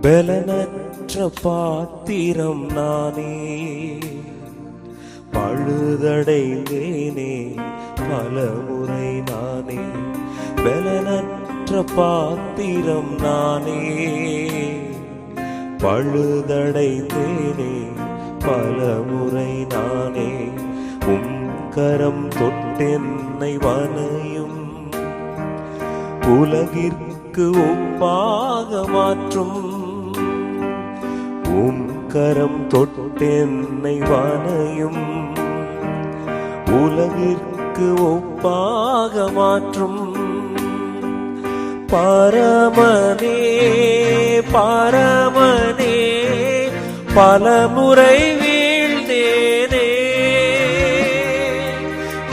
பலனற்ற பாத்திரம் நானே, பழுதடைந்தேனே பலமுறை நானே. பலனற்ற பாத்திரம் நானே, பழுதடைந்தேனே பலமுறை நானே. கரம் தொட்டென்னை வனையும், உலகிற்கு ஒப்பாக மாற்றும். கரம் தொட்டென்னை வனையும், உலகிற்கு ஒப்பாக மாற்றும். பரமனே பரமனே பலமுறை வீழ்ந்தேனே.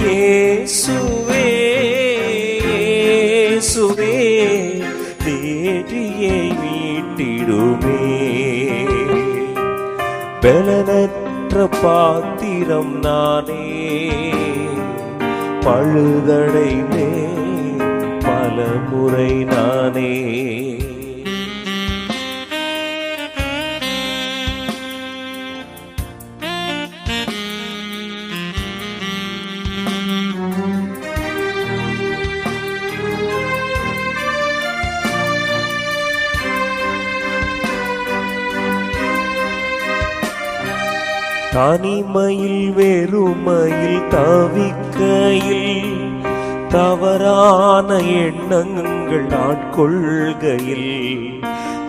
இயேசுவே இயேசுவே தேடியை மீட்டிடுமே. பலனற்ற பாத்திரம் நானே, பழுதடைந்தே பலமுறை நானே. தனிமையில் வெறுமையில் தவிக்கையில், தவறான எண்ணங்கள் ஆட்கொள்கையில்.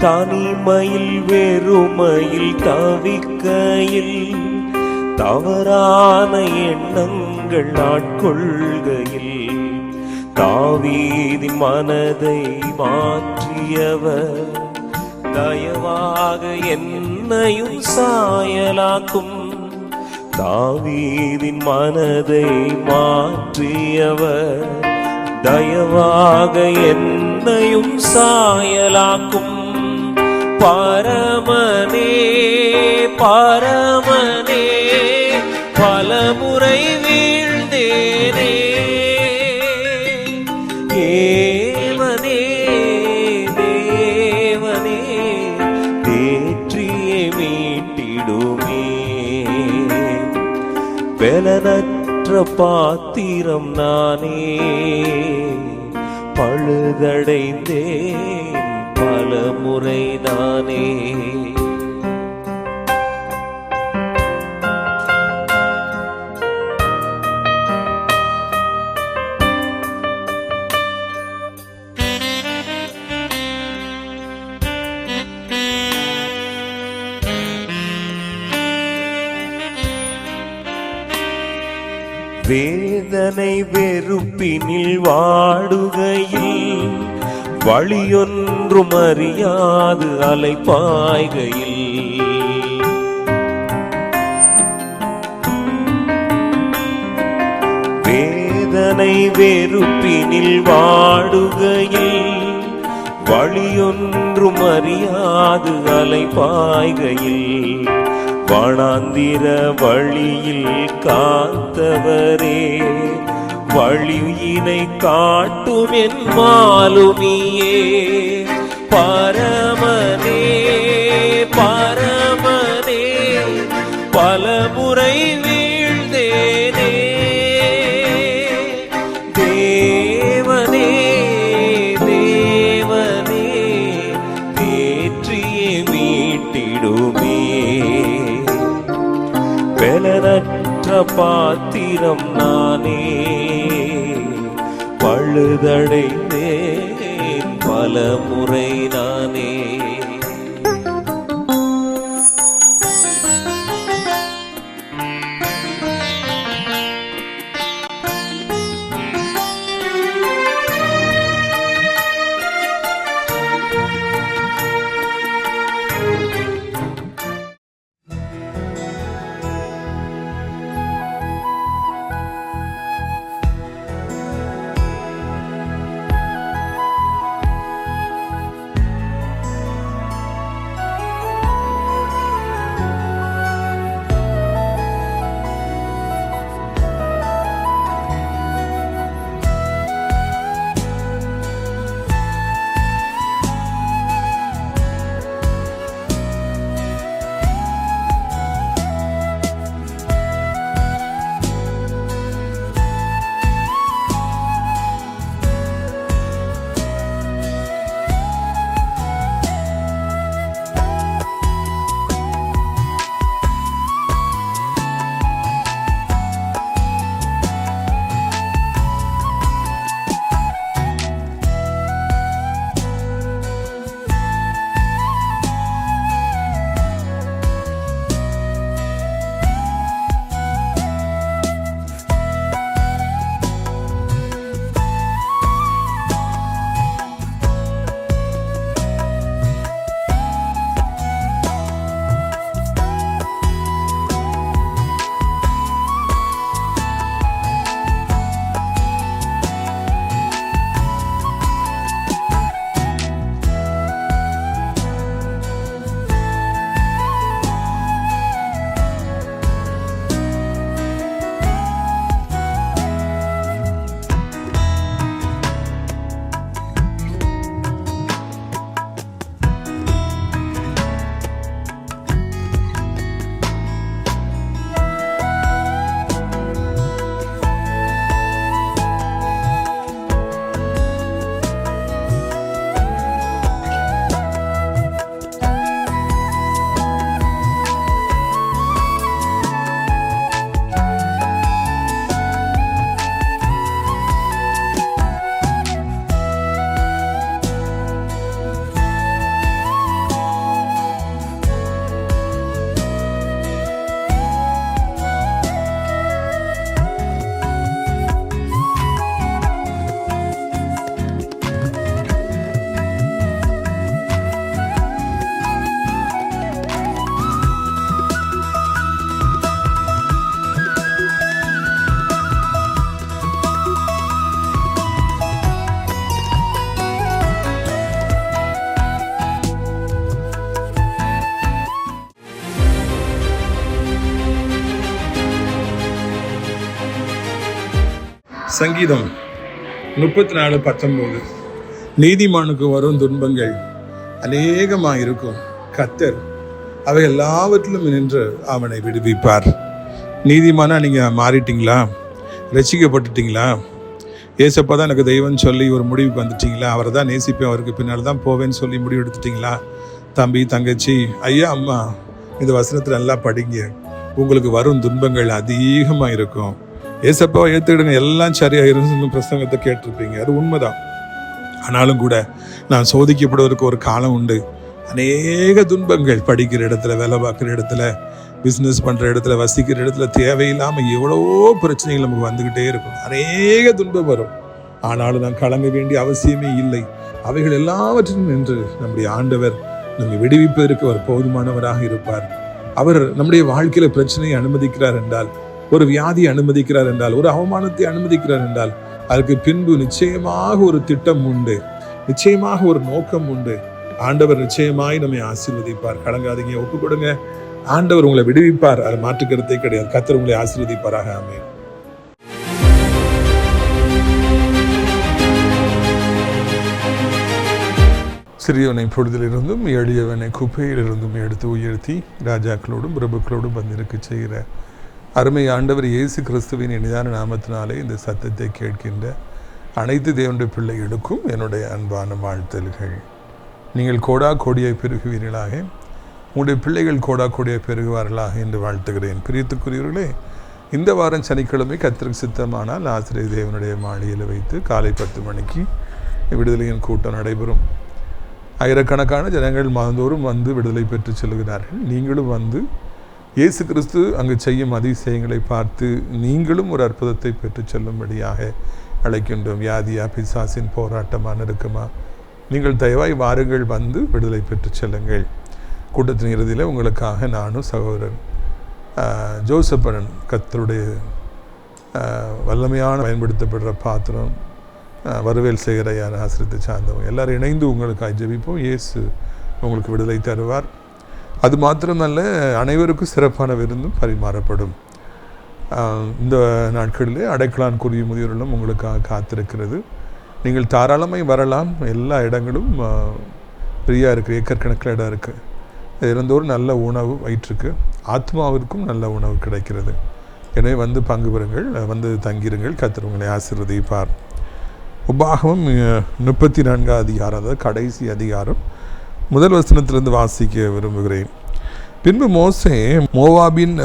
தனிமையில் வெறுமையில் தவிக்கையில், தவறான எண்ணங்கள் ஆட்கொள்கையில். தாவீதின் மனதை மாற்றியவர், தயவாக என்னையும் சாயலாக்கும். தாவீதின் மனதை மாற்றியவர், தயவாக என்னையும் சாயலாக்கும். பரமனே பரமனே பலமுறை வீழ்ந்தேனே. தேவனே தேவனே தேற்றியே மீட்டிடுமே. பலனற்ற பாத்திரம் நானே, பழுதடைந்தேன் பலமுறை நானே. வேதனை வெறுப்பினில் வாடுகையில், வழியொன்றும் அறியாது அலைபாய்கையில். வேதனை வெறுப்பினில் வாடுகையில், வழியொன்றும் அறியாது அலைபாய்கையில். வனாந்திர வழியில் காத்தவரே, வழியினை காட்டும் என் மாலுமியே. பரமனே பரமனே பலமுறை வீழ்ந்தேனே. தேவனே தேவனே தேற்றியே மீட்டிடுமே. பலனற்ற பாத்திரம் நானே, பழுதடைந்தேன் பலமுறை நானே. சங்கீதம் 34:19. நீதிமானுக்கு வரும் துன்பங்கள் அநேகமாக இருக்கும், கர்த்தர் அவை எல்லாவற்றிலும் நின்று அவனை விடுவிப்பார். நீதிமானா நீங்கள் மாறிட்டீங்களா? ரசிக்கப்பட்டுட்டீங்களா? ஏசப்பா தான் எனக்கு தெய்வம்னு சொல்லி ஒரு முடிவுக்கு வந்துட்டீங்களா? அவரை தான் நேசிப்பேன், அவருக்கு பின்னால் தான் போவேன்னு சொல்லி முடிவு எடுத்துட்டீங்களா? தம்பி, தங்கச்சி, ஐயா, அம்மா, இந்த வசனத்தில் நல்லா படிங்க. உங்களுக்கு வரும் துன்பங்கள் அதிகமாக இருக்கும். ஏசப்பாவை ஏற்றுக்கிடுங்க, எல்லாம் சரியாயிருன்னு பிரசங்கத்தை கேட்டிருப்பீங்க. அது உண்மைதான். ஆனாலும் கூட நான் சோதிக்கப்படுவதற்கு ஒரு காலம் உண்டு. அநேக துன்பங்கள், படிக்கிற இடத்துல, வேலை பார்க்குற இடத்துல, பிஸ்னஸ் பண்ணுற இடத்துல, வசிக்கிற இடத்துல தேவையில்லாமல் எவ்வளவோ பிரச்சனைகள் நமக்கு வந்துக்கிட்டே இருக்கும். அநேக துன்பம் வரும். ஆனாலும் நான் கலங்க வேண்டிய அவசியமே இல்லை. அவைகள் எல்லாவற்றிலும் நின்று நம்முடைய ஆண்டவர் நம்மை விடுவிப்பதற்கு அவர் போதுமானவராக இருப்பார். அவர் நம்முடைய வாழ்க்கையில பிரச்சனையை அனுமதிக்கிறார் என்றால், ஒரு வியாதியை அனுமதிக்கிறார் என்றால், ஒரு அவமானத்தை அனுமதிக்கிறார் என்றால், அதற்கு பின்பு நிச்சயமாக ஒரு திட்டம் உண்டு, நிச்சயமாக ஒரு நோக்கம் உண்டு. ஆண்டவர் நிச்சயமாய் நம்மை ஆசீர்வதிப்பார். கலங்காதீங்க, ஒப்பு கொடுங்க. ஆண்டவர் உங்களை விடுவிப்பார். அது மாற்றுக்கருத்தே கிடையாது. கர்த்தர் உங்களை ஆசீர்வதிப்பாராக. ஆமென். சிறியவனை பொழுதிலிருந்தும் எளியவனை குப்பையிலிருந்தும் எடுத்து உயர்த்தி ராஜாக்களோடும் பிரபுக்களோடும் வந்திருக்க செய்கிற அருமை ஆண்டவர் இயேசு கிறிஸ்துவின் இனிதான நாமத்தினாலே இந்த சத்தத்தை கேட்கின்ற அனைத்து தேவனுடைய பிள்ளைகளுக்கும் என்னுடைய அன்பான வாழ்த்தல்கள். நீங்கள் கோடா கோடியாய் பெருகுவீர்களாக, உங்களுடைய பிள்ளைகள் கோடா கோடியாய் பெருகுவார்களாக என்று வாழ்த்துகிறேன். பிரியத்துக்குரியவர்களே, இந்த வாரம் சனிக்கிழமை கர்த்தருக்கு சித்தமானால் ஆசிரியர் தேவனுடைய மாளிகையில் வைத்து காலை 10 மணிக்கு விடுதலையின் கூட்டம் நடைபெறும். ஆயிரக்கணக்கான ஜனங்கள் மாதந்தோறும் வந்து விடுதலை பெற்று செல்கிறார்கள். நீங்களும் வந்து இயேசு கிறிஸ்து அங்கு செய்யும் அதிசயங்களை பார்த்து நீங்களும் ஒரு அற்புதத்தை பெற்று செல்லும்படியாக அழைக்கின்றோம். வியாதியா, பிசாசின் போராட்டமா, நெருக்கமா, நீங்கள் தயவாய் வாருங்கள், வந்து விடுதலை பெற்று செல்லுங்கள். கூட்டத்தின் இறுதியில் உங்களுக்காக நானும் சகோதரன் ஜோசப்பன், கர்த்தருடைய வல்லமையான பயன்படுத்தப்படுற பாத்திரம், வருவேல் செய்கிற யார் ஆசிரியத்தை சார்ந்தவங்க எல்லாரும் இணைந்து உங்களுக்காக ஜெபிப்போம். இயேசு உங்களுக்கு விடுதலை தருவார். அது மாத்திரமல்ல, அனைவருக்கும் சிறப்பான விருந்தும் பரிமாறப்படும். இந்த நாட்களில் அடைக்கலான் குருவி முதியோர்களும் உங்களுக்காக காத்திருக்கிறது. நீங்கள் தாராளமாக வரலாம். எல்லா இடங்களும் ஃப்ரீயாக இருக்குது, ஏக்கர் கணக்கில் இடம் இருக்குது. இருந்தோறும் நல்ல உணவு வயிற்றுக்கு, ஆத்மாவிற்கும் நல்ல உணவு கிடைக்கிறது. எனவே வந்து பங்கு பெறுங்கள், வந்து தங்கிருங்கள். கர்த்தர் உங்களை ஆசீர்வதிப்பார். உபாகமம் 34 அதிகாரம், அதாவது கடைசி அதிகாரம், முதல் வசனத்திலிருந்து வாசிக்க விரும்புகிறேன். பின்பு மோசே மோவாபின்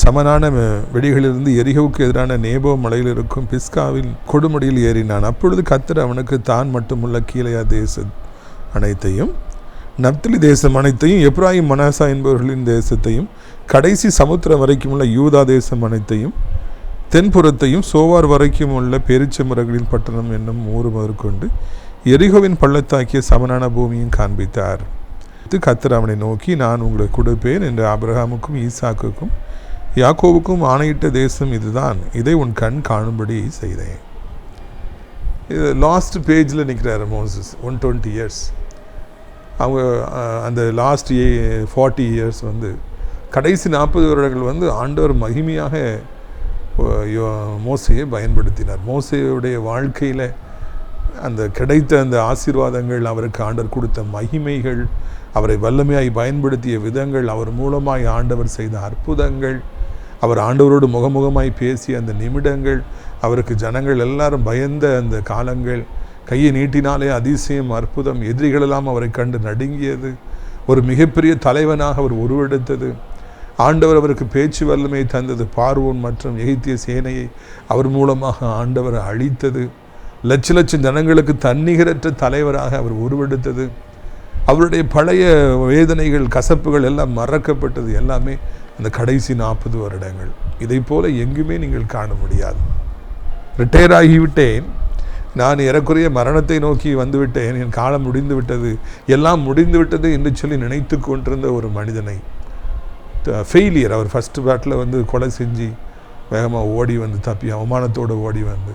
சமனான வெடிகளிலிருந்து எரிகோவுக்கு எதிரான நேபோ மலையில் இருக்கும் பிஸ்காவில் கொடுமுடியில் ஏறினான். அப்பொழுது கர்த்தர் அவனுக்கு தான் மட்டுமுள்ள கீலேயா தேசம் அனைத்தையும், நப்தலி தேசம் அனைத்தையும், எப்ராயிம் மனாசா என்பவர்களின் தேசத்தையும், கடைசி சமுத்திரம் வரைக்கும் உள்ள யூதா தேசம் அனைத்தையும், தென்புறத்தையும், சோவார் வரைக்கும் உள்ள பெருச்சமரங்களின் பட்டணம் என்னும் ஊர் முதற்கொண்டு எரிகோவின் பள்ளத்தாக்கிய சமனான பூமியும் காண்பித்தார். கர்த்தர் அவனை நோக்கி, நான் உங்களுக்கு கொடுப்பேன் என்று ஆபிரகாமுக்கும் ஈசாக்குக்கும் யாக்கோவுக்கும் ஆணையிட்ட தேசம் இதுதான், இதை உன் கண் காணும்படி செய்தேன். இது லாஸ்ட் பேஜில் நிற்கிறார் மோசஸ். 120 இயர்ஸ் அவங்க அந்த லாஸ்ட் 40 இயர்ஸ் வந்து கடைசி 40 வருடங்கள் வந்து ஆண்டவர் மகிமையாக மோசையை பயன்படுத்தினார். மோசையுடைய வாழ்க்கையில் அந்த கிடைத்த அந்த ஆசீர்வாதங்கள், அவருக்கு ஆண்டவர் கொடுத்த மகிமைகள், அவரை வல்லமையாய் பயன்படுத்திய விதங்கள், அவர் மூலமாய் ஆண்டவர் செய்த அற்புதங்கள், அவர் ஆண்டவரோடு முகமுகமாய் பேசிய அந்த நிமிடங்கள், அவருக்கு ஜனங்கள் எல்லாரும் பயந்த அந்த காலங்கள், கையை நீட்டினாலே அதிசயம், அற்புதம், எதிரிகளெல்லாம் அவரை கண்டு நடுங்கியது, ஒரு மிகப்பெரிய தலைவனாக அவர் உருவெடுத்தது, ஆண்டவர் அவருக்கு பேச்சு வல்லமை தந்தது, பார்வோன் மற்றும் எகிப்திய சேனையை அவர் மூலமாக ஆண்டவர் அழித்தது, லட்சம் ஜனங்களுக்கு தன்னிகரற்ற தலைவராக அவர் உருவெடுத்தது, அவருடைய பழைய வேதனைகள், கசப்புகள் எல்லாம் மறக்கப்பட்டது. எல்லாமே அந்த கடைசி 40 வருடங்கள். இதை போல எங்குமே நீங்கள் காண முடியாது. ரிட்டையர் ஆகிவிட்டேன், நான் ஏறக்குறைய மரணத்தை நோக்கி வந்துவிட்டேன், என் காலம் முடிந்து விட்டது, எல்லாம் முடிந்து விட்டது என்று சொல்லி நினைத்து கொண்டிருந்த ஒரு மனிதனை, ஃபெயிலியர், அவர் ஃபஸ்ட்டு பேட்டில் வந்து கொலை செஞ்சு வேகமாக ஓடி வந்து தப்பி அவமானத்தோடு ஓடி வந்து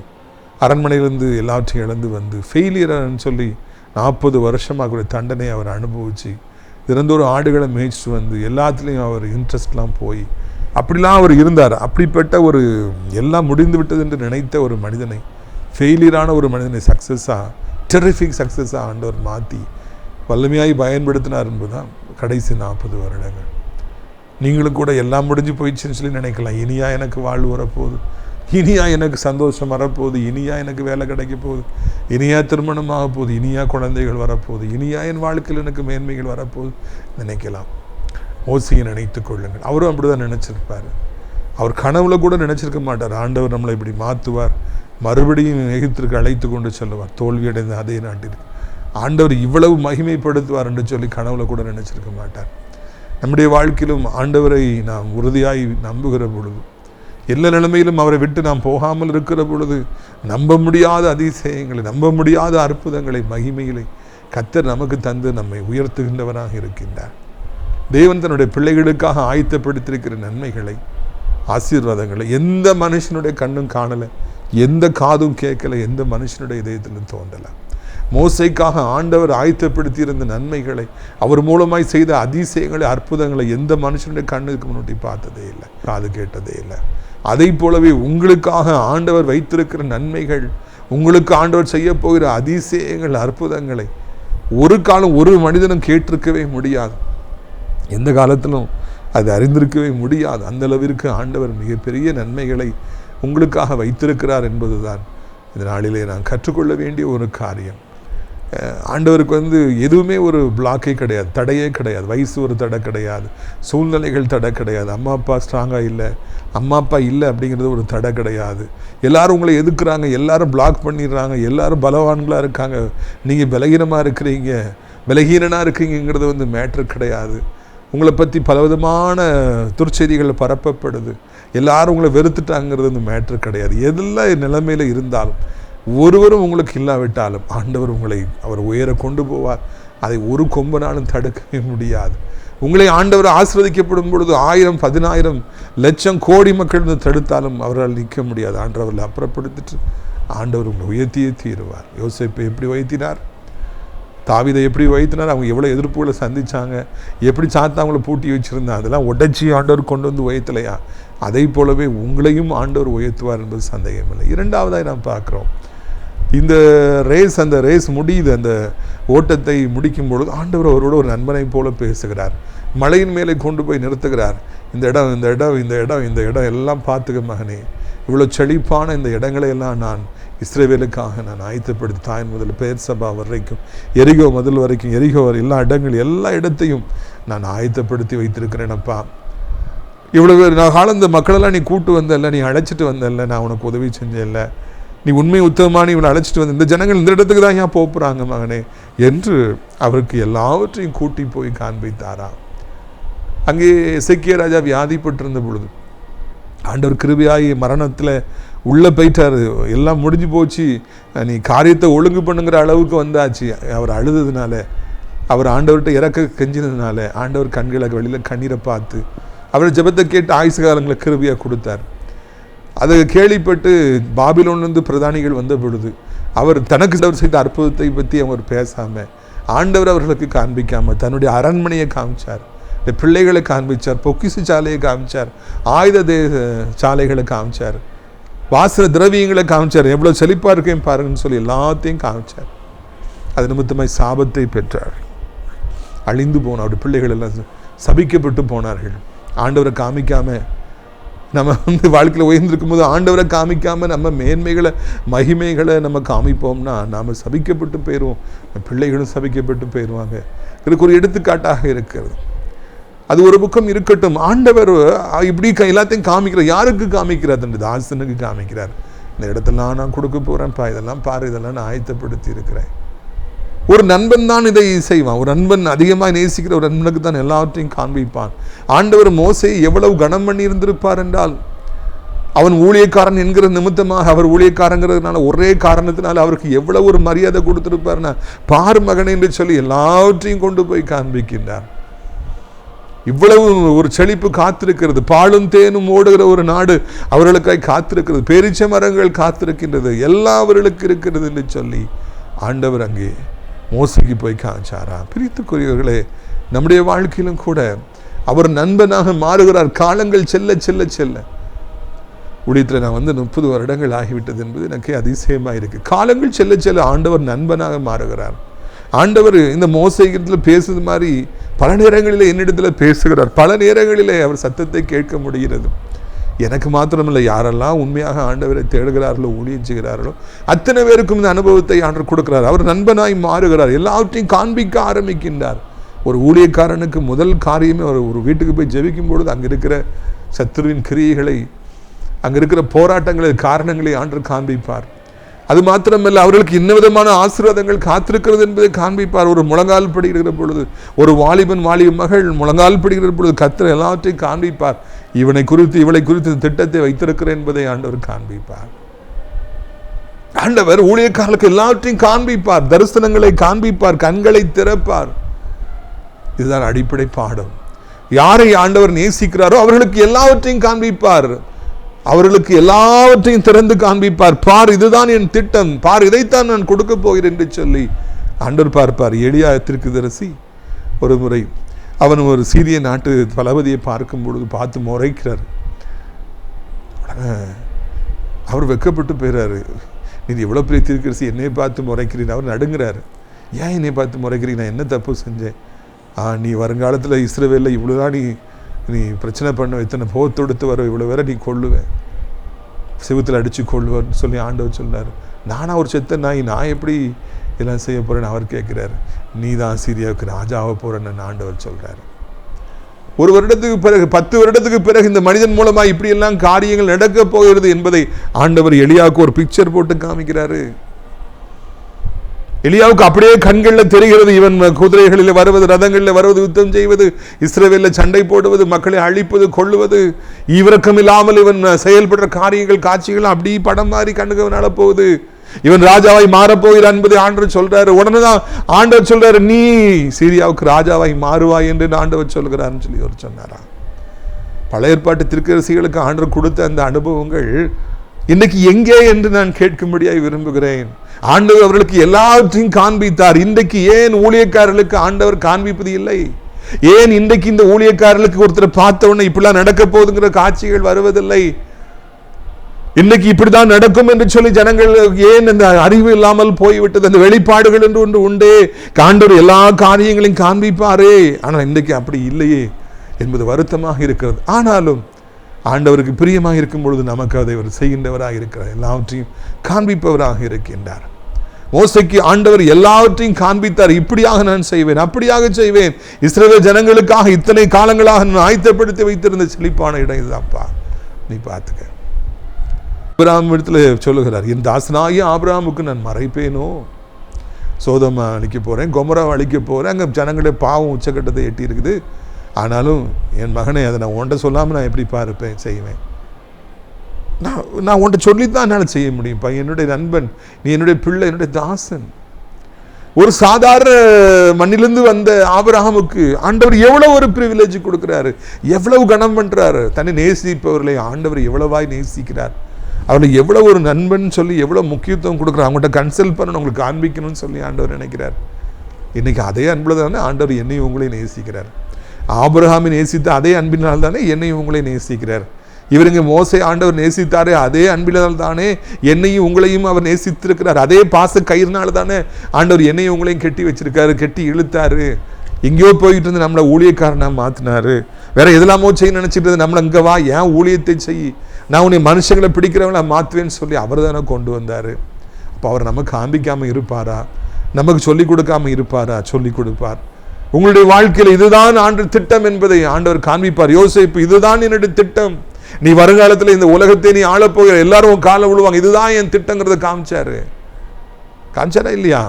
அரண்மனையிலேருந்து எல்லாவற்றையும் இழந்து வந்து ஃபெயிலியர்னு சொல்லி 40 வருஷமாக தண்டனை அவர் அனுபவித்து தினந்தோறும் ஆடுகளை மேய்ச்சிட்டு வந்து எல்லாத்துலேயும் அவர் இன்ட்ரெஸ்ட்லாம் போய் அப்படிலாம் அவர் இருந்தார். அப்படிப்பட்ட ஒரு எல்லாம் முடிந்து விட்டது என்று நினைத்த ஒரு மனிதனை, ஃபெயிலியரான ஒரு மனிதனை சக்ஸஸாக, டெரிஃபிக் சக்ஸஸாக ஆண்டவர் மாற்றி வல்லமையாய் பயன்படுத்தினார் என்பதுதான் கடைசி 40 வருடங்கள். நீங்களும் கூட எல்லாம் முடிஞ்சு போயிடுச்சுன்னு சொல்லி நினைக்கலாம். இனியா எனக்கு வாழ்வு வரப்போகுது, இனியா எனக்கு சந்தோஷம் வரப்போகுது, இனியா எனக்கு வேலை கிடைக்க போகுது, இனியா திருமணமாக போகுது, இனியா குழந்தைகள் வரப்போகுது, இனியா என் வாழ்க்கையில் எனக்கு மேன்மைகள் வரப்போகுது நினைக்கலாம். மோசையை நினைத்து கொள்ளுங்கள். அவரும் அப்படி தான் நினச்சிருப்பார். அவர் கனவுல கூட நினச்சிருக்க மாட்டார் ஆண்டவர் நம்மளை இப்படி மாற்றுவார், மறுபடியும் எகிப்திற்கு அழைத்து கொண்டு செல்லுவார், தோல்வியடைந்த அதே நாட்டிற்கு ஆண்டவர் இவ்வளவு மகிமைப்படுத்துவார் என்று சொல்லி கனவுல கூட நினச்சிருக்க மாட்டார். நம்முடைய வாழ்க்கையிலும் ஆண்டவரை நாம் உறுதியாய் நம்புகிற பொழுது, எல்லா நிலைமையிலும் அவரை விட்டு நாம் போகாமல் இருக்கிற பொழுது, நம்ப முடியாத அதிசயங்களை, நம்ப முடியாத அற்புதங்களை, மகிமைகளை கர்த்தர் நமக்கு தந்து நம்மை உயர்த்துகின்றவராக இருக்கின்றார். தேவன் தன்னுடைய பிள்ளைகளுக்காக ஆயத்தப்படுத்தியிருக்கிற நன்மைகளை, ஆசீர்வாதங்களை எந்த மனுஷனுடைய கண்ணும் காணலை, எந்த காதும் கேட்கலை, எந்த மனுஷனுடைய இதயத்திலும் தோன்றலை. மோசைக்காக ஆண்டவர் ஆயத்தப்படுத்தியிருந்த நன்மைகளை, அவர் மூலமாய் செய்த அதிசயங்களை, அற்புதங்களை எந்த மனுஷனுடைய கண்ணுக்கு முன்னாடி பார்த்ததே இல்லை, காது கேட்டதே இல்லை. அதை போலவே உங்களுக்காக ஆண்டவர் வைத்திருக்கிற நன்மைகள், உங்களுக்கு ஆண்டவர் செய்ய போகிற அதிசயங்கள், அற்புதங்களை ஒரு காலம் ஒரு மனிதனும் கேட்டிருக்கவே முடியாது, எந்த காலத்திலும் அது அறிந்திருக்கவே முடியாது. அந்த அளவிற்கு ஆண்டவர் மிகப்பெரிய நன்மைகளை உங்களுக்காக வைத்திருக்கிறார் என்பதுதான் இந்த நாளிலே நான் கற்றுக்கொள்ள வேண்டிய ஒரு காரியம். ஆண்டவருக்கு எதுவுமே ஒரு பிளாக்கே கிடையாது, தடையே கிடையாது. வயசு ஒரு தடை கிடையாது, சூழ்நிலைகள் தடை கிடையாது, அம்மா அப்பா ஸ்ட்ராங்காக இல்லை, அம்மா அப்பா இல்லை அப்படிங்கிறது ஒரு தடை கிடையாது. எல்லாரும் உங்களை எதுக்குறாங்க, எல்லாரும் பிளாக் பண்ணிடுறாங்க, எல்லாரும் பலவான்களாக இருக்காங்க, நீங்கள் பலகீனமாக இருக்கிறீங்க, பலகீனனாக இருக்கீங்கிறது மேட்ரு கிடையாது. உங்களை பற்றி பலவிதமான துர்ச்செய்திகள் பரப்பப்படுது, எல்லாரும் உங்களை வெறுத்துட்டாங்கிறது மேட்ரு கிடையாது. எதெல்லாம் நிலைமையில் இருந்தாலும், ஒருவரும் உங்களுக்கு இல்லாவிட்டாலும் ஆண்டவர் உங்களை அவர் உயர கொண்டு போவார். அதை ஒரு கொம்பனாலும் தடுக்கவே முடியாது. உங்களை ஆண்டவர் ஆசீர்வதிக்கப்படும் பொழுது 1000, 10,000, லட்சம், கோடி மக்கள் தடுத்தாலும் அவரால் நிற்க முடியாது. ஆண்டவர்களை அப்புறப்படுத்திட்டு ஆண்டவர் உங்களை உயர்த்தியே தீருவார். யோசேப்பை எப்படி உயர்த்தினார், தாவீதை எப்படி உயர்த்தினார், அவங்க எவ்வளோ எதிர்ப்புகளை சந்தித்தாங்க, எப்படி சாத்தாவங்களை பூட்டி வச்சுருந்தாங்க, அதெல்லாம் உடைச்சி ஆண்டவர் கொண்டு உயர்த்தலையா? அதை போலவே உங்களையும் ஆண்டவர் உயர்த்துவார் என்பது சந்தேகமில்லை. இரண்டாவதாக நாம் பார்க்குறோம், இந்த அந்த ரேஸ் முடியுது, அந்த ஓட்டத்தை முடிக்கும் பொழுது ஆண்டவர் அவரோட ஒரு நண்பனை போல பேசுகிறார். மலையின் மேலே கொண்டு போய் நிறுத்துகிறார். இந்த இடம் எல்லாம் பார்த்துக்க மகனே, இவ்வளோ செழிப்பான இந்த இடங்களை எல்லாம் நான் இஸ்ரவேலுக்காக நான் ஆயத்தப்படுத்தி, தாயின் முதல் பெயர் சபா வரைக்கும், எரிகோ முதல் வரைக்கும், எரிகோ எல்லா எல்லா இடத்தையும் நான் ஆயத்தப்படுத்தி வைத்திருக்கிறேனப்பா. இவ்வளவு நான் காலம் இந்த மக்களெல்லாம் நீ கூட்டு வந்தல்ல, நீ அழைச்சிட்டு வந்தல்ல, நான் உனக்கு உதவி செஞ்சேன்ல, நீ உண்மை உத்தமமான இவனை அழைச்சிட்டு வந்த, இந்த ஜனங்கள் இந்த இடத்துக்கு தான் ஏன் போகிறாங்க மகனே என்று அவருக்கு எல்லாவற்றையும் கூட்டி போய் காண்பித்தாரா. அங்கே எசேக்கியா ராஜா வியாதிப்பட்டிருந்த பொழுது ஆண்டவர் கிருபையாகி மரணத்தில் உள்ளே போயிட்டார். எல்லாம் முடிஞ்சு போச்சு, நீ காரியத்தை ஒழுங்கு பண்ணுங்கிற அளவுக்கு வந்தாச்சு. அவர் அழுததுனால, அவர் ஆண்டவர்கிட்ட இறக்க கெஞ்சினதுனால ஆண்டவர் கண்களை வெளியில் கண்ணீரை பார்த்து அவர் ஜெபத்தை கேட்டு ஆயுசு காலங்களை கிருபையாக கொடுத்தார். அதை கேள்விப்பட்டு பாபிலோன்லேருந்து பிரதானிகள் வந்த பொழுது அவர் தனக்கு செய்த அற்புதத்தை பற்றி அவர் பேசாமல், ஆண்டவர் அவர்களுக்கு காண்பிக்காமல் தன்னுடைய அரண்மனையை காமிச்சார், பிள்ளைகளை காண்பிச்சார், பொக்கிசு சாலையை காமிச்சார், ஆயுத சாலைகளை காமிச்சார், வாசன திரவியங்களை காமிச்சார், எவ்வளோ செழிப்பாக இருக்கேன் பாருங்கன்னு சொல்லி எல்லாத்தையும் காமிச்சார். அது நிமித்தமாய் சாபத்தை பெற்றார், அழிந்து போன அவருடைய பிள்ளைகள் எல்லாம் சபிக்கப்பட்டு போனார்கள். ஆண்டவரை காமிக்காமல் நம்ம வாழ்க்கையில் உயர்ந்திருக்கும் போது ஆண்டவரை காமிக்காமல் நம்ம மேன்மைகளை மகிமைகளை நம்ம காமிப்போம்னா நாம் சபிக்கப்பட்டு போயிடுவோம், பிள்ளைகளும் சபிக்கப்பட்டு போயிடுவாங்க. இதுக்கு ஒரு எடுத்துக்காட்டாக இருக்கிறது. அது ஒரு பக்கம் இருக்கட்டும், ஆண்டவர் இப்படி எல்லாத்தையும் காமிக்கிறார். யாருக்கு காமிக்கிறார்? தன் தாசனுக்கு காமிக்கிறார். இந்த இடத்தெல்லாம் நான் கொடுக்க போகிறேன்ப்பா, இதெல்லாம் பாரு, இதெல்லாம் நான் ஆயத்தப்படுத்தி இருக்கிறேன். ஒரு நண்பன் தான் இதை செய்வான். ஒரு நண்பன் அதிகமாக நேசிக்கிற ஒரு நண்பனுக்கு தான் எல்லாவற்றையும் காண்பிப்பான். ஆண்டவர் மோசையை எவ்வளவு கனம் பண்ணி இருந்திருப்பார் என்றால், அவன் ஊழியக்காரன் என்கிற நிமித்தமாக, அவர் ஊழியக்காரங்கிறதுனால ஒரே காரணத்தினால அவருக்கு எவ்வளவு ஒரு மரியாதை கொடுத்திருப்பார்னா, பார் மகன் என்று சொல்லி எல்லாவற்றையும் கொண்டு போய் காண்பிக்கின்றார். இவ்வளவு ஒரு செழிப்பு காத்திருக்கிறது, பாலும் தேனும் ஓடுகிற ஒரு நாடு அவர்களுக்காய் காத்திருக்கிறது, பேரீச்ச மரங்கள் காத்திருக்கின்றது, எல்லாம் அவர்களுக்கு இருக்கிறது என்று சொல்லி ஆண்டவர் அங்கே மோசைக்கு போய் காமிச்சாரா. பிரித்துக்குரியவர்களே, நம்முடைய வாழ்க்கையிலும் கூட அவர் நண்பனாக மாறுகிறார். காலங்கள் செல்ல செல்ல செல்ல, ஊழியத்தில் நான் 30 வருடங்கள் ஆகிவிட்டது என்பது எனக்கு அதிசயமாக இருக்கு. காலங்கள் செல்ல செல்ல ஆண்டவர் நண்பனாக மாறுகிறார். ஆண்டவர் இந்த மோசேயிடத்தில் பேசுறது மாதிரி பல நேரங்களிலே என்னிடத்தில் பேசுகிறார். பல நேரங்களிலே அவர் சத்தத்தை கேட்க முடிகிறது. எனக்கு மாத்திரமில்லை, யாரெல்லாம் உண்மையாக ஆண்டவரை தேடுகிறார்களோ, ஊழியம் செய்கிறார்களோ, அத்தனை பேருக்கும் இந்த அனுபவத்தை ஆண்டவர் கொடுக்கிறார். அவர் நண்பனாய் மாறுகிறார். எல்லாவற்றையும் காண்பிக்க ஆரம்பிக்கின்றார். ஒரு ஊழியக்காரனுக்கு முதல் காரியமே ஒரு வீட்டுக்கு போய் ஜெபிக்கும் பொழுது அங்கே இருக்கிற சத்துருவின் கிரியைகளை, அங்கே இருக்கிற போராட்டங்களை, காரணங்களை ஆண்டவர் காண்பிப்பார். அது மாத்திரமல்ல, அவர்களுக்கு இன்ன விதமான ஆசீர்வாதங்கள் காத்திருக்கிறது என்பதை காண்பிப்பார். ஒரு முழங்கால் படுகிற பொழுது, ஒரு வாலிபன் வாலிப மகள் முழங்கால் படுகிற பொழுது கர்த்தர் எல்லாவற்றையும் காண்பிப்பார். இவனை குறித்து இவளை குறித்து திட்டத்தை வைத்திருக்கிறேன் என்பதை ஆண்டவர் காண்பிப்பார். ஆண்டவர் ஊழியக்காரர்களுக்கு எல்லாவற்றையும் காண்பிப்பார். தரிசனங்களை காண்பிப்பார். கண்களை திறப்பார். இதுதான் அடிப்படை பாடம். யாரை ஆண்டவர் நேசிக்கிறாரோ அவர்களுக்கு எல்லாவற்றையும் காண்பிப்பார். அவர்களுக்கு எல்லாவற்றையும் திறந்து காண்பிப்பார். பார், இதுதான் என் திட்டம், பார், இதைத்தான் நான் கொடுக்க போகிறேன் என்று சொல்லி ஆண்டவர் பார்ப்பார். எலியா தீர்க்கதரிசி ஒரு முறை அவன் ஒரு சீரிய நாட்டு தளபதியை பார்க்கும் பொழுது பார்த்து முறைக்கிறார். அவர் வெக்கப்பட்டு போயிறாரு. நீ இவ்வளோ பெரிய தீர்க்கதரிசி, என்னை பார்த்து முறைக்கிறீங்க. அவர் நடுங்கிறாரு. ஏன் என்னை பார்த்து முறைக்கிறீங்க? நான் என்ன தப்பு செஞ்சேன்? நீ வருங்காலத்தில் இஸ்ரவேலில் இவ்வளோதான் நீ பிரச்சனை பண்ண, இத்தனை போர் தொடுத்து வர, இவ்வளோ வேற நீ கொள்ளுவேன், சிவத்தில் அடித்து கொள்ளுவார்னு சொல்லி ஆண்டவர் சொன்னார். நானா ஒரு செத்த நாய், நான் எப்படி இதெல்லாம் செய்ய போகிறேன்னு அவர் கேட்குறாரு. நீ தான் சீரியாவுக்கு ராஜாவை போகிறேன்னு ஆண்டவர் சொல்கிறாரு. 1 வருடத்துக்கு பிறகு, 10 வருடத்துக்கு பிறகு இந்த மனிதன் மூலமாக இப்படியெல்லாம் காரியங்கள் நடக்க போகிறது என்பதை ஆண்டவர் எலியாவுக்கு ஒரு பிக்சர் போட்டு காமிக்கிறாரு. எலியாவுக்கு அப்படியே கண்களில் தெரிகிறது. இவன் குதிரைகளில் வருவது, ரதங்களில் வருவது, யுத்தம் செய்வது, இஸ்ரவேலில் சண்டை போடுவது, மக்களை அழிப்பது, கொள்ளுவது, ஈவிரக்கம் இல்லாமல் இவன் செயல்படுற காரியங்கள், காட்சிகள் அப்படி படம் மாறி கண்ணுக்கு போகுது. இவன் ராஜாவாய் மாறப்போகிறான் என்பதை ஆண்டவர் சொல்றாரு. உடனேதான் ஆண்டவர் சொல்றாரு, நீ சீரியாவுக்கு ராஜாவாய் மாறுவாய் என்று ஆண்டவர் சொல்கிறார்னு சொல்லி அவர் சொன்னாரா. பழைய ஏற்பாட்டு தீர்க்கதரிசிகளுக்கு ஆண்டவர் கொடுத்த அந்த அனுபவங்கள் இன்னைக்கு எங்கே என்று நான் கேட்கும்படியாய் விரும்புகிறேன். ஆண்டவர் அவர்களுக்கு எல்லாவற்றையும் காண்பித்தார். இன்றைக்கு ஏன் ஊழியக்காரர்களுக்கு ஆண்டவர் காண்பிப்பது இல்லை? ஏன் இன்றைக்கு இந்த ஊழியக்காரர்களுக்கு ஒருத்தர் பார்த்த உடனே இப்படிலாம் நடக்க போகுதுங்கிற காட்சிகள் வருவதில்லை? இன்னைக்கு இப்படிதான் நடக்கும் என்று சொல்லி ஜனங்கள் ஏன் அந்த அறிவு இல்லாமல் போய்விட்டது? அந்த வெளிப்பாடுகள் என்று ஒன்று உண்டே, ஆண்டவர் எல்லா காரியங்களையும் காண்பிப்பாரே, ஆனால் இன்றைக்கு அப்படி இல்லையே என்பது வருத்தமாக இருக்கிறது. ஆனாலும் ஆண்டவருக்கு பிரியமாக இருக்கும் பொழுது நமக்கு அதை அவர் செய்கின்றவராக இருக்கிறார். எல்லாவற்றையும் காண்பிப்பவராக இருக்கின்றார். மோசேக்கு ஆண்டவர் எல்லாவற்றையும் காண்பித்தார். இப்படியாக நான் செய்வேன், அப்படியாக செய்வேன், இஸ்ரவேல் ஜனங்களுக்காக இத்தனை காலங்களாக நான் ஆயத்தப்படுத்தி வைத்திருந்த செழிப்பான இடம் இதுதான்ப்பா, நீ பார்த்துக்க. ஆபிரகாம் இடத்துல சொல்லுகிறார், என் தாசனாகிய ஆபிரகாமுக்கு நான் மறைப்பேனோ? சோதோமை அழிக்க போறேன், கொமோராவை அழிக்க போறேன், அங்கே ஜனங்களுடைய பாவம் உச்சக்கட்டத்தை எட்டி இருக்குது. ஆனாலும் என் மகனை அதை நான் உன்ட்ட சொல்லாமல் நான் எப்படி பார்ப்பேன், செய்வேன்? நான் உன்ட்ட சொல்லித்தான் என்னால் செய்ய முடியும்ப்பா. என்னுடைய நண்பன், நீ என்னுடைய பிள்ளை, என்னுடைய தாசன். ஒரு சாதாரண மண்ணிலிருந்து வந்த ஆபிரகாமுக்கு ஆண்டவர் எவ்வளவு ஒரு பிரிவிலேஜ் கொடுக்கிறாரு, எவ்வளவு கனம் பண்றாரு. தன்னை நேசிப்பவர்களை ஆண்டவர் எவ்வளவாய் நேசிக்கிறார். அவர்களுக்கு எவ்வளவு ஒரு நண்பன் சொல்லி எவ்வளவு முக்கியத்துவம் கொடுக்குறார். அவங்கள்ட்ட கன்சல்ட் பண்ணணும், உங்களுக்கு காண்பிக்கணும்னு சொல்லி ஆண்டவர் நினைக்கிறார். இன்னைக்கு அதே அன்பில் தானே ஆண்டவர் என்னையும் உங்களையும் நேசிக்கிறார். ஆபிரகாமை நேசித்த அதே அன்பினால் தானே என்னையும் உங்களையும் நேசிக்கிறார். இவருங்க மோசே ஆண்டவர் நேசித்தாரே, அதே அன்பினால் தானே என்னையும் உங்களையும் அவர் நேசித்திருக்கிறார். அதே பாச கயிறுனால தானே ஆண்டவர் என்னையும் உங்களையும் கெட்டி வச்சிருக்காரு, கெட்டி இழுத்தாரு. எங்கேயோ போயிட்டு இருந்து நம்மளை ஊழியக்காரனா மாத்தினாரு. வேற எதெல்லாமோ செய்ய நினைச்சிட்டு நம்மளை இங்க வா, ஏன் ஊழியத்தை செய், நான் உன்னை மனுஷங்களை பிடிக்கிறவங்கள மாத்துவேன்னு சொல்லி அவர் தானே கொண்டு வந்தாரு. அப்போ அவர் நமக்கு காண்பிக்காம இருப்பாரா? நமக்கு சொல்லிக் கொடுக்காம இருப்பாரா? சொல்லிக் கொடுப்பார். உங்களுடைய வாழ்க்கையில் இதுதான் ஆண்டு திட்டம் என்பதை ஆண்டவர் காண்பிப்பார். யோசேப்பு, இதுதான் என்னுடைய திட்டம், நீ வருங்காலத்தில் இந்த உலகத்தை நீ ஆளப்போகிற, எல்லாரும் காலை விழுவாங்க, இதுதான் என் திட்டங்கிறத காமிச்சாரா இல்லையா?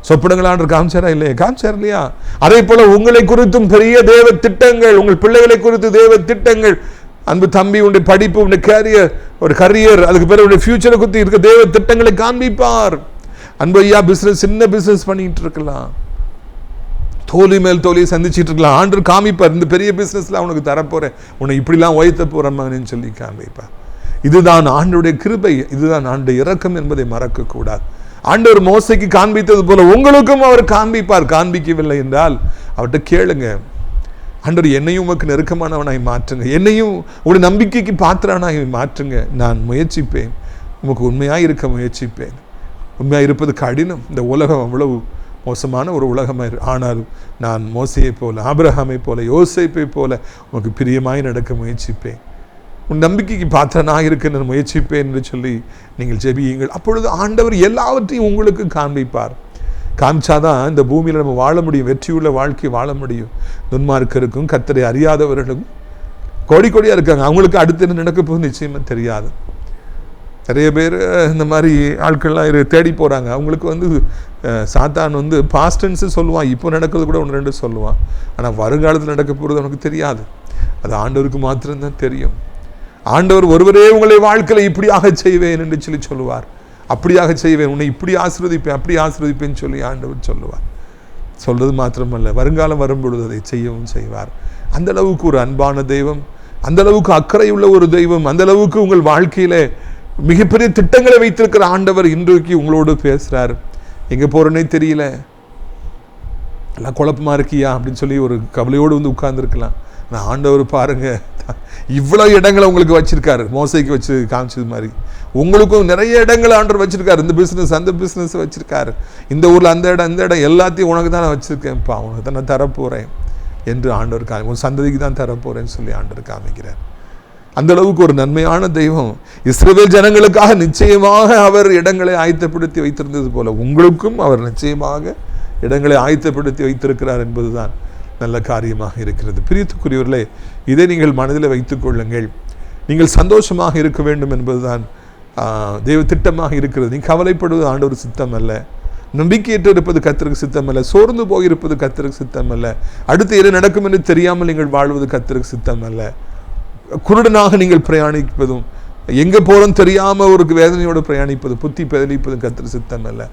சொப்பனங்கள் ஆண்டவர் காமிச்சாரா இல்லையா? காமிச்சார் இல்லையா? அதே போல உங்களை குறித்தும் பெரிய தேவ திட்டங்கள், உங்கள் பிள்ளைகளை குறித்து தேவ திட்டங்கள். அன்பு தம்பி, உன்னுடைய படிப்பு, உன்னுடைய கரியர், அதுக்கு பிறகு உன்னுடைய ஃபியூச்சரை குறித்து இருக்க தேவ திட்டங்களை காண்பிப்பார். அன்பு ஐயா, பிசினஸ், சின்ன பிசினஸ் பண்ணிட்டு இருக்கலாம், தோல்வி மேல் தோல்வியை சந்திச்சுட்டு இருக்கலாம். ஆண்டவர் காமிப்பார், இந்த பெரிய பிசினஸ்ல அவனுக்கு தரப்போறேன், உன்னை இப்படிலாம் உயர்த்த போறேன்னு சொல்லி காமிப்பார். இதுதான் ஆண்டவருடைய கிருபை, இதுதான் ஆண்டவருடைய இரக்கம் என்பதை மறக்க கூடாது. ஆண்டவர் மோசேக்கு காண்பித்தது போல உங்களுக்கும் அவர் காண்பிப்பார். காண்பிக்கவில்லை என்றால் அவர்கிட்ட கேளுங்க. ஆண்டவர் என்னையும் உமக்கு நெருக்கமானவனாய் மாற்றுங்க, என்னையும் உங்களுடைய நம்பிக்கைக்கு பாத்திரனாய் மாற்றுங்க. நான் முயற்சிப்பேன், உமக்கு உண்மையாக இருக்க முயற்சிப்பேன். உண்மையாக இருப்பது கடினம். இந்த உலகம் அவ்வளவு மோசமான ஒரு உலகமாக ஆனாலும் நான் மோசையை போல, ஆபிரகாமை போல, யோசேப்பை போல உமக்கு பிரியமாய் நடக்க முயற்சிப்பேன். உன் நம்பிக்கைக்கு பாத்திரனாக இருக்க நான் முயற்சிப்பேன் என்று சொல்லி நீங்கள் ஜெபியுங்கள். அப்பொழுது ஆண்டவர் எல்லாவற்றையும் உங்களுக்கு காண்பிப்பார். காமிச்சாதான் இந்த பூமியில் நம்ம வாழ முடியும், வெற்றியுள்ள வாழ்க்கை வாழ முடியும். துன்மார்க்கருக்கும் கர்த்தரை அறியாதவர்களும் கோடி கோடியாக இருக்காங்க. அவங்களுக்கு அடுத்து என்ன நடக்க போகுது நிச்சயமாக தெரியாது. நிறைய பேர் இந்த மாதிரி ஆட்கள்லாம் தேடி போகிறாங்க. அவங்களுக்கு சாத்தான் பாஸ்டன்ஸு சொல்லுவான், இப்போ நடக்கிறது கூட ஒன்று ரெண்டு சொல்லுவான். ஆனால் வருங்காலத்தில் நடக்க போகிறது அவனுக்கு தெரியாது. அது ஆண்டவருக்கு மாத்திரம்தான் தெரியும். ஆண்டவர் ஒருவரே உங்களை வாழ்க்கையில் இப்படியாக செய்வேன் என்று சொல்லி சொல்லுவார். அப்படியாக செய்வேன், உன்னை இப்படி ஆசீர்வதிப்பேன், அப்படி ஆசீர்வதிப்பேன்னு சொல்லி ஆண்டவர் சொல்லுவார். சொல்றது மாத்திரமல்ல, வருங்காலம் வரும்பொழுது அதை செய்யவும் செய்வார். அந்த அளவுக்கு ஒரு அன்பான தெய்வம், அந்த அளவுக்கு அக்கறை உள்ள ஒரு தெய்வம், அந்த அளவுக்கு உங்கள் வாழ்க்கையில மிகப்பெரிய திட்டங்களை வைத்திருக்கிற ஆண்டவர் இன்றைக்கு உங்களோடு பேசுறார். எங்க போறேன்னே தெரியல, எல்லாம் குழப்பமா இருக்கியா அப்படின்னு சொல்லி ஒரு கவலையோடு உட்கார்ந்துருக்கலாம். நான் ஆண்டவர் பாருங்க, இவ்வளவு இடங்களை உங்களுக்கு வச்சிருக்காரு. மோசைக்கு வச்சு காமிச்சது மாதிரி உங்களுக்கும் நிறைய இடங்களை ஆண்டவர் வச்சிருக்காரு. இந்த பிசினஸ் அந்த பிசினஸ் வச்சிருக்காரு, இந்த ஊர்ல அந்த இடம் இந்த இடம் எல்லாத்தையும் உனக்கு தான் நான் வச்சிருக்கேன்ப்பா, உனக்கு தான் நான் தரப்போறேன் என்று ஆண்டவர் உன் சந்ததிக்கு தான் தரப்போறேன்னு சொல்லி ஆண்டவர் காமிக்கிறார். அந்த அளவுக்கு ஒரு நன்மையான தெய்வம். இஸ்ரவேல் ஜனங்களுக்காக நிச்சயமாக அவர் இடங்களை ஆயத்தப்படுத்தி வைத்திருந்தது போல உங்களுக்கும் அவர் நிச்சயமாக இடங்களை ஆயத்தப்படுத்தி வைத்திருக்கிறார் என்பதுதான் நல்ல காரியமாக இருக்கிறது. பிரியத்துக்குரியவர்களே, இதை நீங்கள் மனதில் வைத்துக் கொள்ளுங்கள். நீங்கள் சந்தோஷமாக இருக்க வேண்டும் என்பதுதான் தெய்வ திட்டமாக இருக்கிறது. நீ கவலைப்படுவது ஆண்டவர் சித்தம் அல்ல, நம்பிக்கையற்று இருப்பது கர்த்தருக்கு சித்தம் அல்ல, சோர்ந்து போயிருப்பது கர்த்தருக்கு சித்தம் அல்ல, அடுத்து என்ன நடக்கும் என்று தெரியாமல் நீங்கள் வாழ்வது கர்த்தருக்கு சித்தம் அல்ல, குருடனாக நீங்கள் பிரயாணிப்பதும் எங்கே போகிறோம் தெரியாமல் ஒரு வேதனையோடு பிரயாணிப்பது, புத்தி பெதலிப்பது கர்த்தருக்கு சித்தம் அல்ல.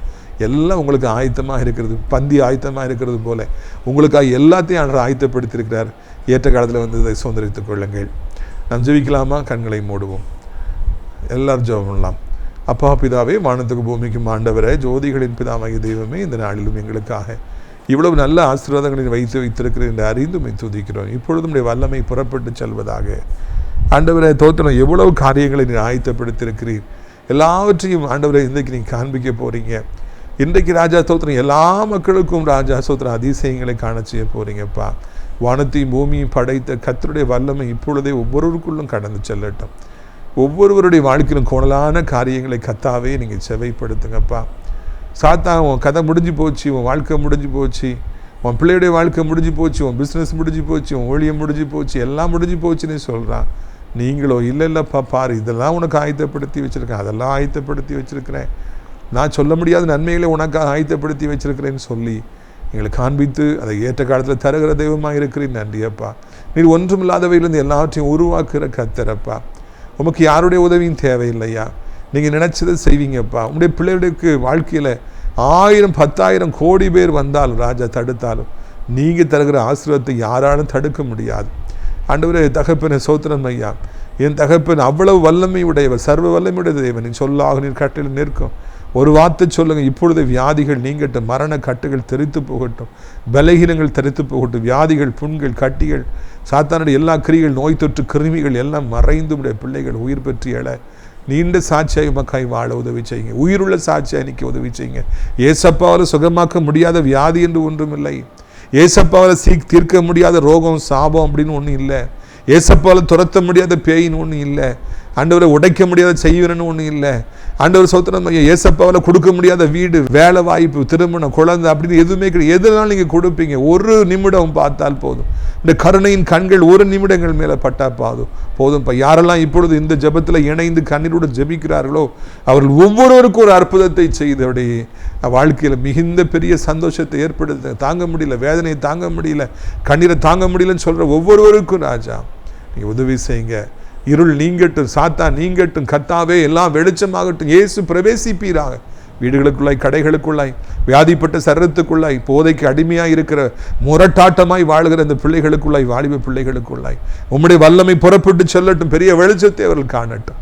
எல்லாம் உங்களுக்கு ஆயத்தமாக இருக்கிறது, பந்தி ஆயத்தமாக இருக்கிறது போல உங்களுக்காக எல்லாத்தையும் ஆண்டவர் ஆயத்தப்படுத்தியிருக்கிறார். ஏற்ற காலத்தில் இதை சுதந்திரித்துக் கொள்ளுங்கள். நாம் ஜெபிக்கலாமா? கண்களை மூடுவோம், எல்லாரும் ஜெபம் பண்ணலாம். அப்பா பிதாவே, வானத்துக்கு பூமிக்கும் ஆண்டவரே, ஜோதிகளின் பிதாவாகிய தெய்வமே, இந்த நாளிலும் எங்களுக்காக இவ்வளவு நல்ல ஆசீர்வாதங்களை வைத்திருக்கிறேன் என்று அறிந்தும் துதிக்கிறோம். இப்பொழுதும் உடைய வல்லமை புறப்பட்டு செல்வதாக. ஆண்டவரே தோத்திரம், எவ்வளவு காரியங்களை நீ ஆயத்தப்படுத்தியிருக்கிறீர். எல்லாவற்றையும் ஆண்டவரை இன்றைக்கு நீ காண்பிக்க போறீங்க. இன்றைக்கு ராஜா ஸ்தோத்திரம், எல்லா மக்களுக்கும் ராஜா ஸ்தோத்திரம் அதிசயங்களை காண செய்ய போறீங்கப்பா. வானத்தையும் பூமியும் படைத்த கர்த்தருடைய வல்லமை இப்பொழுதே ஒவ்வொருவருக்குள்ளும் கடந்து செல்லட்டும். ஒவ்வொருவருடைய வாழ்க்கையிலும் கோணலான காரியங்களை கர்த்தாவே நீங்கள் செவைப்படுத்துங்கப்பா. சாத்தான், உன் கதை முடிஞ்சு போச்சு, உன் வாழ்க்கை முடிஞ்சு போச்சு, உன் பிள்ளையுடைய வாழ்க்கை முடிஞ்சு போச்சு, உன் பிஸ்னஸ் முடிஞ்சு போச்சு, உன் ஊழியம் முடிஞ்சு போச்சு, எல்லாம் முடிஞ்சு போச்சுன்னு சொல்கிறான். நீங்களோ இல்லைல்லப்பா, பாரு, இதெல்லாம் உனக்கு ஆயத்தப்படுத்தி வச்சுருக்கேன், அதெல்லாம் ஆயத்தப்படுத்தி வச்சுருக்கிறேன், நான் சொல்ல முடியாத நன்மைகளை உனக்காக ஆயத்தப்படுத்தி வச்சிருக்கிறேன்னு சொல்லி எங்களுக்கு காண்பித்து அதை ஏற்ற காலத்தில் தருகிற தெய்வமாக இருக்கிறேன். நன்றியப்பா. நீர் ஒன்றுமில்லாதவையிலிருந்து எல்லாவற்றையும் உருவாக்குற கர்த்தரப்பா. உமக்கு யாருடைய உதவியும் தேவையில்லையா, நீங்கள் நினைச்சதை செய்வீங்கப்பா. உங்களுடைய பிள்ளைகளுக்கு வாழ்க்கையில் 1000 10,000 கோடி பேர் வந்தாலும் ராஜா தடுத்தாலும் நீங்கள் தருகிற ஆசீர்வாதத்தை யாராலும் தடுக்க முடியாது. ஆண்டவரே தகப்பனை சோத்திரம் ஐயா, என் தகப்பன் அவ்வளவு வல்லமை உடையவர், சர்வ வல்லமை உடைய தேவன். நீ சொல்லாக நீர் கட்டில் நிற்கும். ஒரு வார்த்தை சொல்லுங்க, இப்பொழுது வியாதிகள் நீங்கட்டும், மரண கட்டுகள் தெரித்து போகட்டும், பலகீனங்கள் தெரித்து போகட்டும், வியாதிகள் புண்கள் கட்டிகள் சாத்தானுடைய எல்லா கிரிகள் நோய் தொற்று கிருமிகள் எல்லாம் மறைந்து உடைய பிள்ளைகள் உயிர் பெற்று எழ நீண்ட சாட்சியாய் உமக்காய் வாழ உதவி செய்யுங்க. உயிருள்ள சாட்சியாய் நிற்க உதவி செய்யுங்க. ஏசப்பாவால் சுகமாக்க முடியாத வியாதி என்று ஒன்றும் இல்லை. ஏசப்பாவால் தீர்க்க முடியாத ரோகம் சாபம் அப்படின்னு ஒன்றும் இல்லை. ஏசப்பாவால் துரத்த முடியாத பேயின்னு ஒன்றும் இல்லை. ஆண்டவரை உடைக்க முடியாத செய்வனன்னு ஒன்றும் இல்லை. ஆண்டவர் சோத்திரம், ஏசப்பாவால் கொடுக்க முடியாத வீடு, வேலை வாய்ப்பு, திருமணம், குழந்தை அப்படின்னு எதுவுமே கிடையாது. எதுனாலும் நீங்கள் கொடுப்பீங்க. ஒரு நிமிடம் பார்த்தால் போதும். இந்த கருணையின் கண்கள் ஒரு நிமிடங்கள் மேலே பட்டா போதும்ப்பா. யாரெல்லாம் இப்பொழுது இந்த ஜெபத்தில் இணைந்து கண்ணீரோடு ஜெபிக்கிறார்களோ அவர்கள் ஒவ்வொருவருக்கும் ஒரு அற்புதத்தை செய்து அவருடைய வாழ்க்கையில் மிகுந்த பெரிய சந்தோஷத்தை ஏற்படுத்த தாங்க முடியல, வேதனையை தாங்க முடியல, கண்ணீரை தாங்க முடியலன்னு சொல்கிற ஒவ்வொருவருக்கும் ராஜா நீங்கள் உதவி செய்யுங்க. இருள் நீங்கட்டும், சாத்தான் நீங்கட்டும், கர்த்தாவே எல்லாம் வெளிச்சமாகட்டும். இயேசு பிரவேசிப்பீராக. வீடுகளுக்குள்ளாய், கடைகளுக்குள்ளாய், வியாதிப்பட்ட சரீரத்துக்குள்ளாய், போதைக்கு அடிமையாக இருக்கிற முரட்டாட்டமாய் வாழ்கிற இந்த பிள்ளைகளுக்குள்ளாய், வாலிப பிள்ளைகளுக்குள்ளாய் உம்முடைய வல்லமை புறப்பட்டு செல்லட்டும். பெரிய வெளிச்சத்தை அவர்கள் காணட்டும்.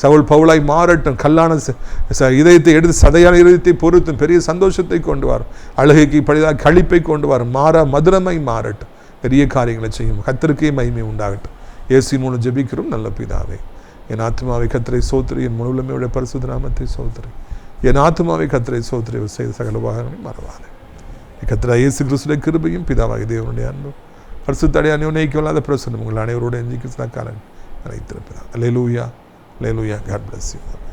சவுல் பவுலாய் மாறட்டும். கல்லான இதயத்தை எடுத்து சதையான இதயத்தை பொறுத்தும் பெரிய சந்தோஷத்தை கொண்டு வரும். அழுகைக்கு பழிதாக களிப்பை கொண்டு வரும். மதுரமாய் மாறட்டும். பெரிய காரியங்களை செய்யும். கர்த்தருக்கே மகிமை உண்டாகட்டும். இயேசுவின் மூலம் ஜெபிக்கிறோம் நல்ல பிதாவே. என் ஆத்மாவை கர்த்தரை சோத்திரி, என் முழு உள்ளமையுடைய பரிசுத்த நாமத்தை சோத்திரி. என் ஆத்மாவை கர்த்தரை சோத்திரி, செய்த சகல உபகாரங்களையும் மறவாதே. கர்த்தராகிய இயேசு கிறிஸ்துவின் கிருபையும் பிதாவாகிய தேவனுடைய அன்பும் பரிசுத்த அடையாள இல்லாத பிரசன்னம் உங்கள் அனைவரோடு எஞ்சிக்கு சதாகாலம் அனைத்திருப்பதா. அல்லேலூயா, அல்லேலூயா. God bless you.